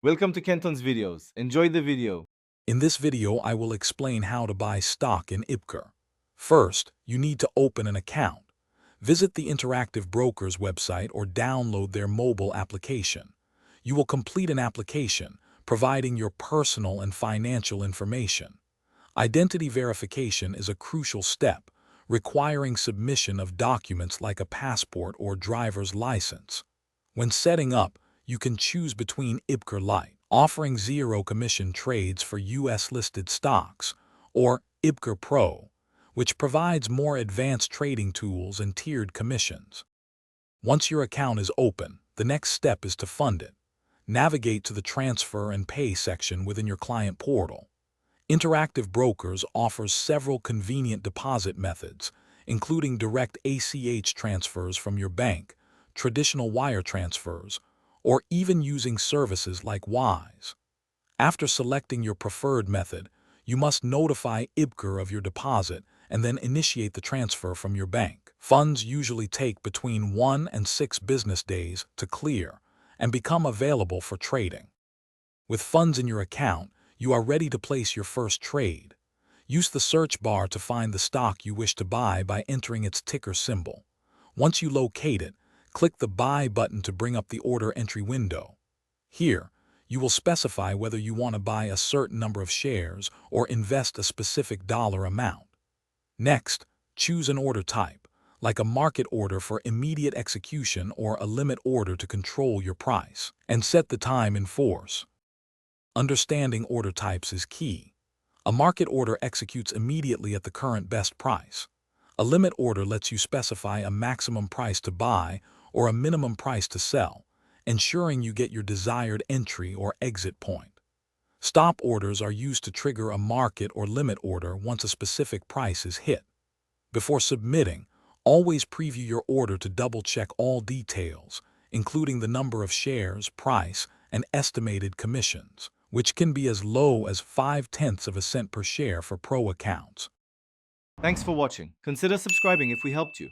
Welcome to Kenton's videos. Enjoy the video. In this video, I will explain how to buy stock in IBKR. First, you need to open an account. Visit the Interactive Brokers website or download their mobile application. You will complete an application, providing your personal and financial information. Identity verification is a crucial step, requiring submission of documents like a passport or driver's license. When setting up, you can choose between IBKR Lite, offering zero commission trades for U.S.-listed stocks, or IBKR Pro, which provides more advanced trading tools and tiered commissions. Once your account is open, the next step is to fund it. Navigate to the Transfer and Pay section within your client portal. Interactive Brokers offers several convenient deposit methods, including direct ACH transfers from your bank, traditional wire transfers, or even using services like Wise. After selecting your preferred method, you must notify IBKR of your deposit and then initiate the transfer from your bank. Funds usually take between 1 and 6 business days to clear and become available for trading. With funds in your account, you are ready to place your first trade. Use the search bar to find the stock you wish to buy by entering its ticker symbol. Once you locate it, click the Buy button to bring up the order entry window. Here, you will specify whether you want to buy a certain number of shares or invest a specific dollar amount. Next, choose an order type, like a market order for immediate execution or a limit order to control your price, and set the time in force. Understanding order types is key. A market order executes immediately at the current best price. A limit order lets you specify a maximum price to buy or a minimum price to sell, ensuring you get your desired entry or exit point. Stop orders are used to trigger a market or limit order once a specific price is hit. Before submitting, always preview your order to double-check all details, including the number of shares, price, and estimated commissions, which can be as low as 0.5 of a cent per share for pro accounts. Thanks for watching. Consider subscribing if we helped you.